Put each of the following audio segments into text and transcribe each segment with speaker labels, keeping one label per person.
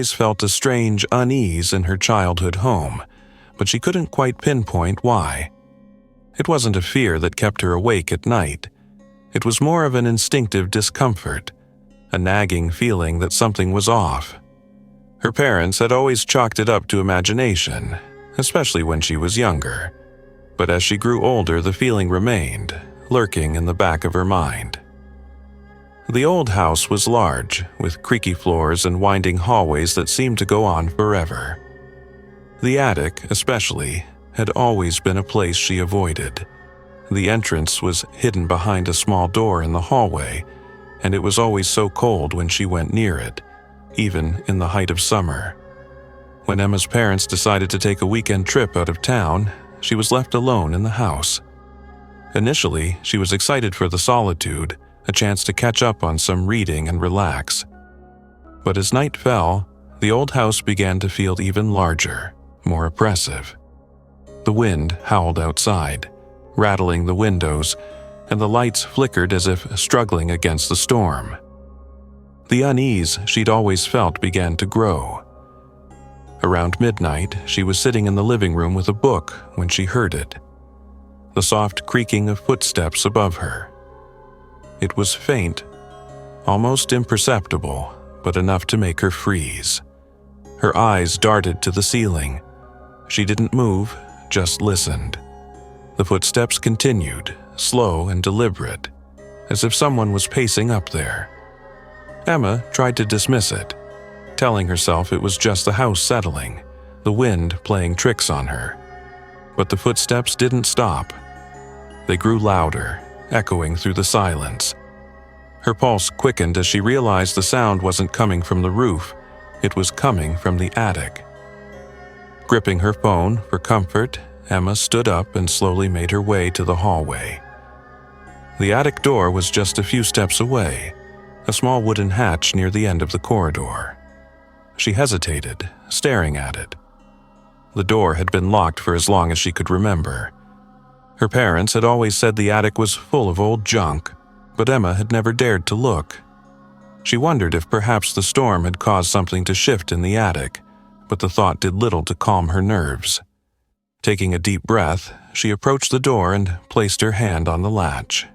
Speaker 1: always felt a strange unease in her childhood home, but she couldn't quite pinpoint why. It wasn't a fear that kept her awake at night. It was more of an instinctive discomfort, a nagging feeling that something was off. Her parents had always chalked it up to imagination, especially when she was younger. But as she grew older, the feeling remained, lurking in the back of her mind. The old house was large, with creaky floors and winding hallways that seemed to go on forever. The attic, especially, had always been a place she avoided. The entrance was hidden behind a small door in the hallway, and it was always so cold when she went near it, even in the height of summer. When Emma's parents decided to take a weekend trip out of town, she was left alone in the house. Initially, she was excited for the solitude, a chance to catch up on some reading and relax. But as night fell, the old house began to feel even larger, more oppressive. The wind howled outside, rattling the windows, and the lights flickered as if struggling against the storm. The unease she'd always felt began to grow. Around midnight, she was sitting in the living room with a book when she heard it. The soft creaking of footsteps above her. It was faint, almost imperceptible, but enough to make her freeze. Her eyes darted to the ceiling. She didn't move, just listened. The footsteps continued, slow and deliberate, as if someone was pacing up there. Emma tried to dismiss it, telling herself it was just the house settling, the wind playing tricks on her. But the footsteps didn't stop. They grew louder, echoing through the silence. Her pulse quickened as she realized the sound wasn't coming from the roof, it was coming from the attic. Gripping her phone for comfort, Emma stood up and slowly made her way to the hallway. The attic door was just a few steps away, a small wooden hatch near the end of the corridor. She hesitated, staring at it. The door had been locked for as long as she could remember. Her parents had always said the attic was full of old junk, but Emma had never dared to look. She wondered if perhaps the storm had caused something to shift in the attic, but the thought did little to calm her nerves. Taking a deep breath, she approached the door and placed her hand on the latch.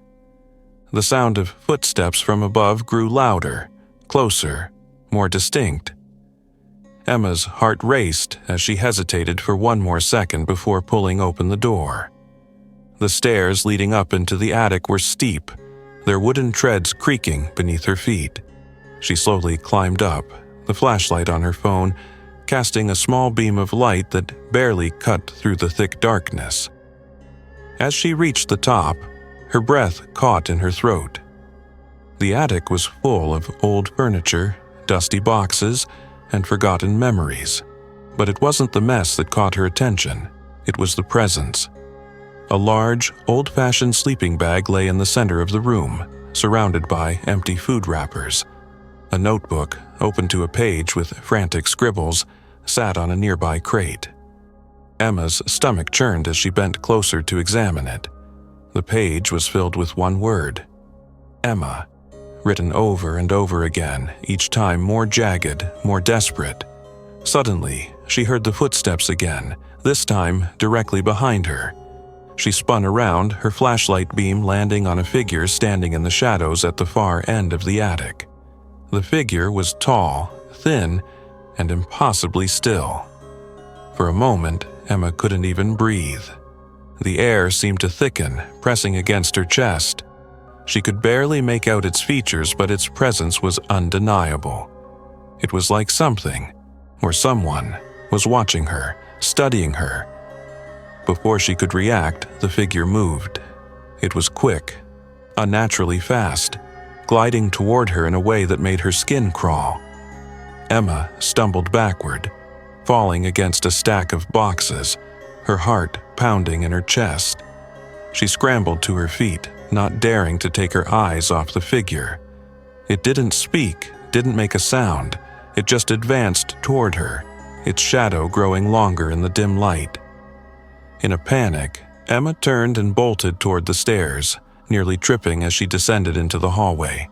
Speaker 1: The sound of footsteps from above grew louder, closer, more distinct. Emma's heart raced as she hesitated for one more second before pulling open the door. The stairs leading up into the attic were steep, their wooden treads creaking beneath her feet. She slowly climbed up, the flashlight on her phone casting a small beam of light that barely cut through the thick darkness. As she reached the top, her breath caught in her throat. The attic was full of old furniture, dusty boxes, and forgotten memories. But it wasn't the mess that caught her attention, it was the presence. A large, old-fashioned sleeping bag lay in the center of the room, surrounded by empty food wrappers. A notebook, open to a page with frantic scribbles, sat on a nearby crate. Emma's stomach churned as she bent closer to examine it. The page was filled with one word, Emma, written over and over again, each time more jagged, more desperate. Suddenly, she heard the footsteps again, this time directly behind her. She spun around, her flashlight beam landing on a figure standing in the shadows at the far end of the attic. The figure was tall, thin, and impossibly still. For a moment, Emma couldn't even breathe. The air seemed to thicken, pressing against her chest. She could barely make out its features, but its presence was undeniable. It was like something, or someone, was watching her, studying her. Before she could react, the figure moved. It was quick, unnaturally fast, gliding toward her in a way that made her skin crawl. Emma stumbled backward, falling against a stack of boxes, her heart pounding in her chest. She scrambled to her feet, not daring to take her eyes off the figure. It didn't speak, didn't make a sound. It just advanced toward her, its shadow growing longer in the dim light. In a panic, Emma turned and bolted toward the stairs, nearly tripping as she descended into the hallway.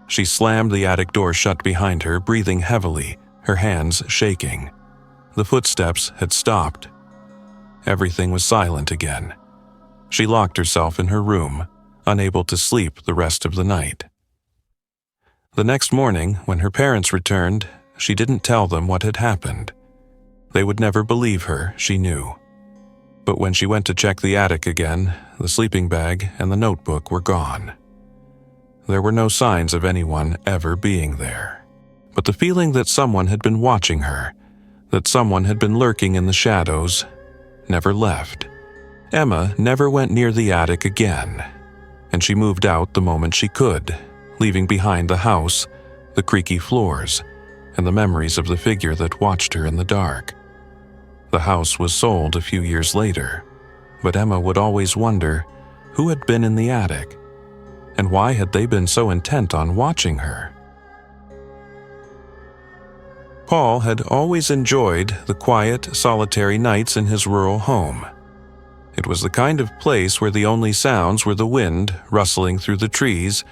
Speaker 1: She slammed the attic door shut behind her, breathing heavily, her hands shaking. The footsteps had stopped. Everything was silent again. She locked herself in her room, unable to sleep the rest of the night. The next morning, when her parents returned, she didn't tell them what had happened. They would never believe her, she knew. But when she went to check the attic again, the sleeping bag and the notebook were gone. There were no signs of anyone ever being there. But the feeling that someone had been watching her, that someone had been lurking in the shadows, never left. Emma never went near the attic again, and she moved out the moment she could, leaving behind the house, the creaky floors, and the memories of the figure that watched her in the dark. The house was sold a few years later, but Emma would always wonder who had been in the attic, and why had they been so intent on watching her. Paul had always enjoyed the quiet, solitary nights in his rural home. It was the kind of place where the only sounds were the wind rustling through the trees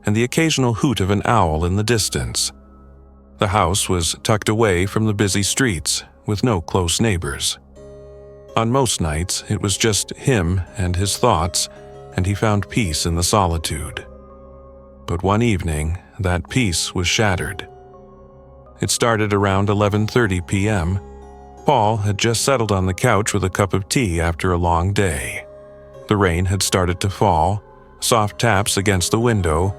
Speaker 1: and the occasional hoot of an owl in the distance. The house was tucked away from the busy streets, with no close neighbors. On most nights, it was just him and his thoughts, and he found peace in the solitude. But one evening, that peace was shattered. It started around 11:30 p.m. Paul had just settled on the couch with a cup of tea after a long day. The rain had started to fall, soft taps against the window,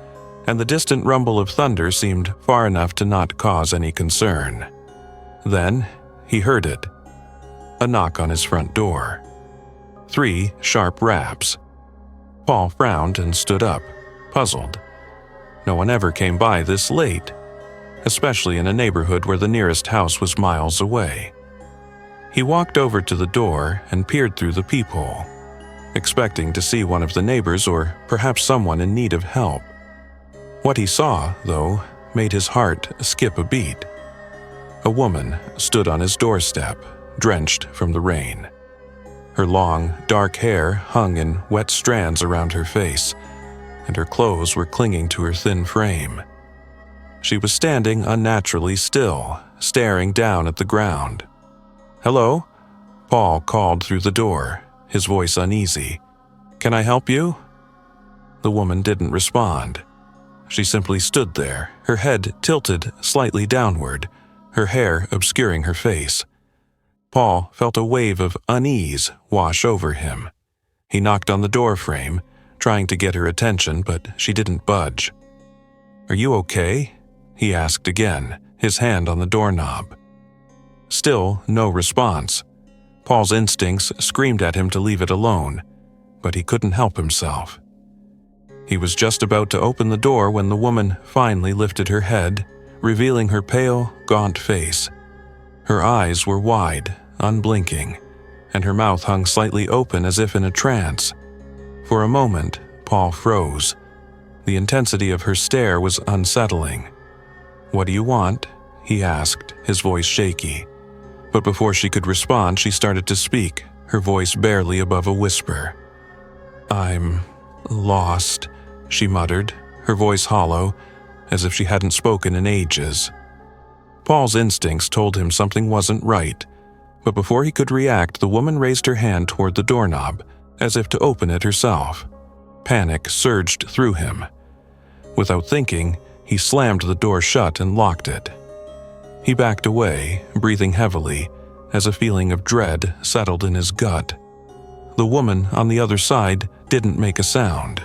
Speaker 1: and the distant rumble of thunder seemed far enough to not cause any concern. Then he heard it. A knock on his front door. 3 sharp raps. Paul frowned and stood up, puzzled. No one ever came by this late, especially in a neighborhood where the nearest house was miles away. He walked over to the door and peered through the peephole, expecting to see one of the neighbors or perhaps someone in need of help. What he saw, though, made his heart skip a beat. A woman stood on his doorstep, drenched from the rain. Her long, dark hair hung in wet strands around her face, and her clothes were clinging to her thin frame. She was standing unnaturally still, staring down at the ground. "Hello?" Paul called through the door, his voice uneasy. "Can I help you?" The woman didn't respond. She simply stood there, her head tilted slightly downward, her hair obscuring her face. Paul felt a wave of unease wash over him. He knocked on the door frame, trying to get her attention, but she didn't budge. "Are you okay?" he asked again, his hand on the doorknob. Still no response. Paul's instincts screamed at him to leave it alone, but he couldn't help himself. He was just about to open the door when the woman finally lifted her head, revealing her pale, gaunt face. Her eyes were wide, unblinking, and her mouth hung slightly open as if in a trance. For a moment, Paul froze. The intensity of her stare was unsettling. "What do you want?" he asked, his voice shaky. But before she could respond, she started to speak, her voice barely above a whisper. "I'm lost," she muttered, her voice hollow, as if she hadn't spoken in ages. Paul's instincts told him something wasn't right, but before he could react, the woman raised her hand toward the doorknob, as if to open it herself. Panic surged through him. Without thinking, he slammed the door shut and locked it. He backed away, breathing heavily, as a feeling of dread settled in his gut. The woman on the other side didn't make a sound.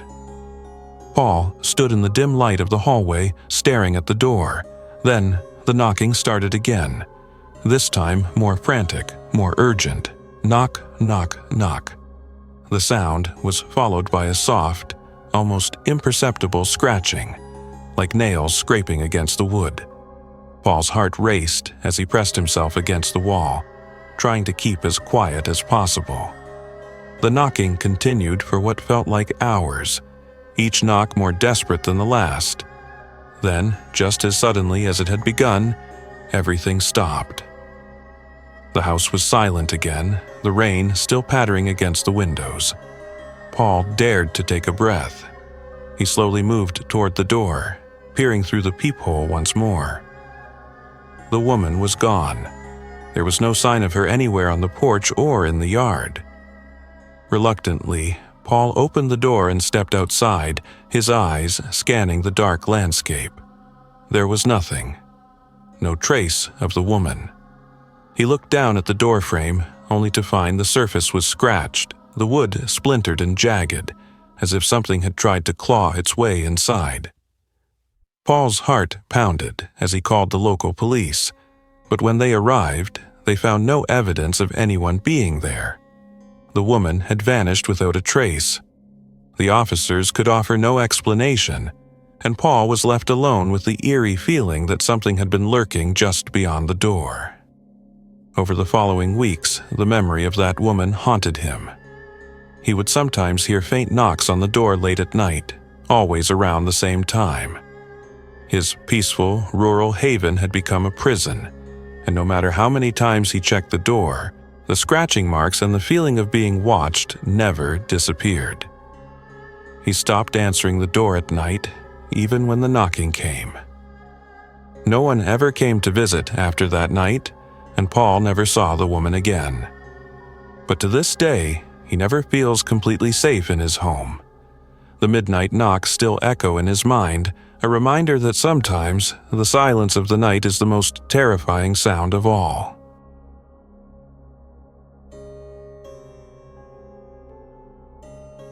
Speaker 1: Paul stood in the dim light of the hallway, staring at the door. Then the knocking started again, this time more frantic, more urgent. Knock, knock, knock. The sound was followed by a soft, almost imperceptible scratching, like nails scraping against the wood. Paul's heart raced as he pressed himself against the wall, trying to keep as quiet as possible. The knocking continued for what felt like hours, each knock more desperate than the last. Then, just as suddenly as it had begun, everything stopped. The house was silent again, the rain still pattering against the windows. Paul dared to take a breath. He slowly moved toward the door, peering through the peephole once more. the woman was gone. There was no sign of her anywhere on the porch or in the yard. Reluctantly, Paul opened the door and stepped outside, his eyes scanning the dark landscape. There was nothing. No trace of the woman. He looked down at the doorframe, only to find the surface was scratched, the wood splintered and jagged, as if something had tried to claw its way inside. Paul's heart pounded as he called the local police, but when they arrived, they found no evidence of anyone being there. The woman had vanished without a trace. The officers could offer no explanation, and Paul was left alone with the eerie feeling that something had been lurking just beyond the door. Over the following weeks, the memory of that woman haunted him. He would sometimes hear faint knocks on the door late at night, always around the same time. His peaceful, rural haven had become a prison, and no matter how many times he checked the door, the scratching marks and the feeling of being watched never disappeared. He stopped answering the door at night, even when the knocking came. No one ever came to visit after that night, and Paul never saw the woman again. But to this day, he never feels completely safe in his home. The midnight knocks still echo in his mind, a reminder that sometimes the silence of the night is the most terrifying sound of all.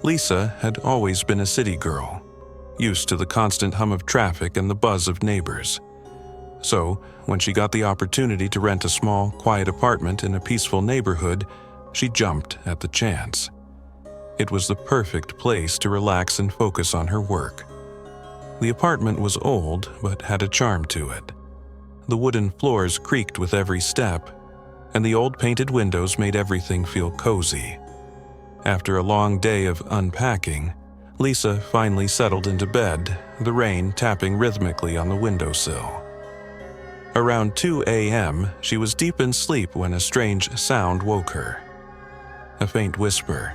Speaker 1: Lisa had always been a city girl, used to the constant hum of traffic and the buzz of neighbors. So, when she got the opportunity to rent a small, quiet apartment in a peaceful neighborhood, she jumped at the chance. It was the perfect place to relax and focus on her work. The apartment was old, but had a charm to it. The wooden floors creaked with every step, and the old painted windows made everything feel cozy. After a long day of unpacking, Lisa finally settled into bed, the rain tapping rhythmically on the windowsill. Around 2 a.m., she was deep in sleep when a strange sound woke her. A faint whisper.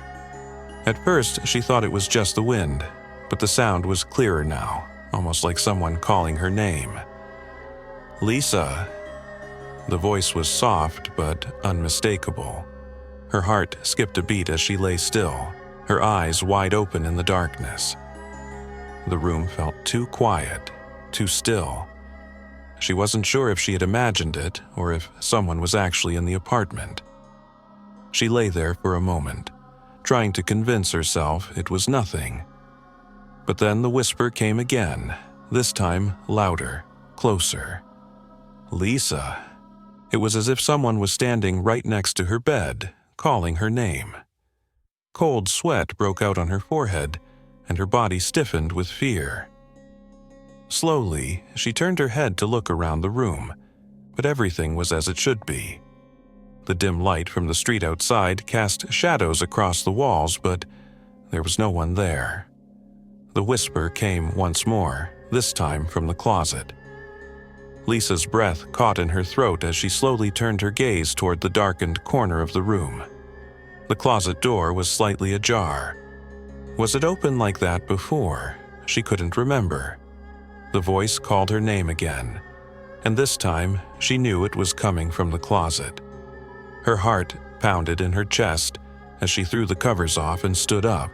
Speaker 1: At first, she thought it was just the wind, but the sound was clearer now, almost like someone calling her name. "Lisa." The voice was soft but unmistakable. Her heart skipped a beat as she lay still, her eyes wide open in the darkness. The room felt too quiet, too still. She wasn't sure if she had imagined it or if someone was actually in the apartment. She lay there for a moment, trying to convince herself it was nothing. But then the whisper came again, this time louder, closer. "Lisa." It was as if someone was standing right next to her bed, calling her name. Cold sweat broke out on her forehead, and her body stiffened with fear. Slowly, she turned her head to look around the room, but everything was as it should be. The dim light from the street outside cast shadows across the walls, but there was no one there. The whisper came once more, this time from the closet. Lisa's breath caught in her throat as she slowly turned her gaze toward the darkened corner of the room. The closet door was slightly ajar. Was it open like that before? She couldn't remember. The voice called her name again, and this time she knew it was coming from the closet. Her heart pounded in her chest as she threw the covers off and stood up.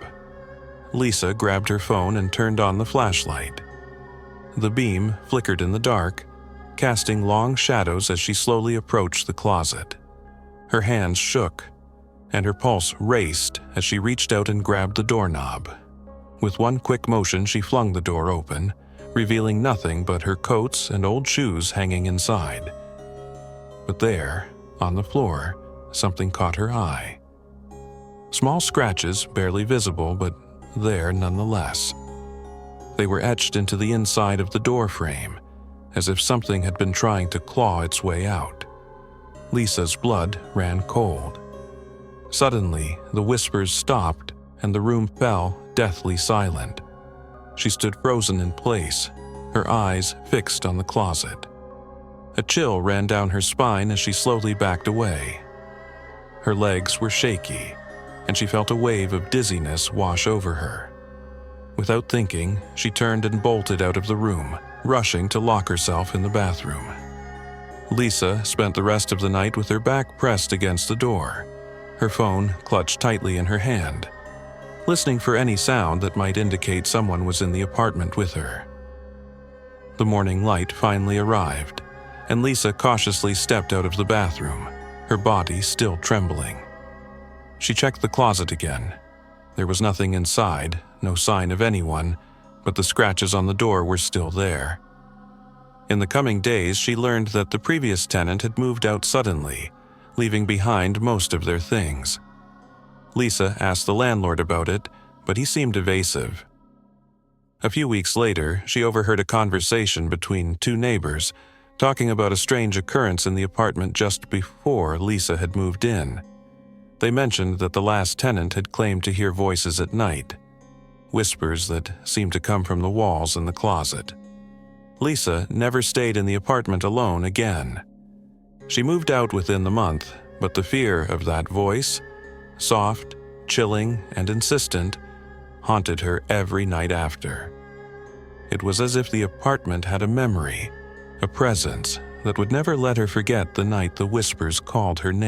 Speaker 1: Lisa grabbed her phone and turned on the flashlight. The beam flickered in the dark, casting long shadows as she slowly approached the closet. Her hands shook, and her pulse raced as she reached out and grabbed the doorknob. With one quick motion, she flung the door open, revealing nothing but her coats and old shoes hanging inside. But there, on the floor, something caught her eye. Small scratches, barely visible, but there nonetheless. They were etched into the inside of the door frame, as if something had been trying to claw its way out. Lisa's blood ran cold. Suddenly, the whispers stopped, and the room fell deathly silent. She stood frozen in place, her eyes fixed on the closet. A chill ran down her spine as she slowly backed away. Her legs were shaky, and she felt a wave of dizziness wash over her. Without thinking, she turned and bolted out of the room, rushing to lock herself in the bathroom. Lisa spent the rest of the night with her back pressed against the door, her phone clutched tightly in her hand, listening for any sound that might indicate someone was in the apartment with her. The morning light finally arrived, and Lisa cautiously stepped out of the bathroom, her body still trembling. She checked the closet again. There was nothing inside, no sign of anyone, but the scratches on the door were still there. In the coming days, she learned that the previous tenant had moved out suddenly, leaving behind most of their things. Lisa asked the landlord about it, but he seemed evasive. A few weeks later, she overheard a conversation between two neighbors talking about a strange occurrence in the apartment just before Lisa had moved in. They mentioned that the last tenant had claimed to hear voices at night, whispers that seemed to come from the walls in the closet. Lisa never stayed in the apartment alone again. She moved out within the month, but the fear of that voice, soft, chilling, and insistent, haunted her every night after. It was as if the apartment had a memory, a presence that would never let her forget the night the whispers called her name.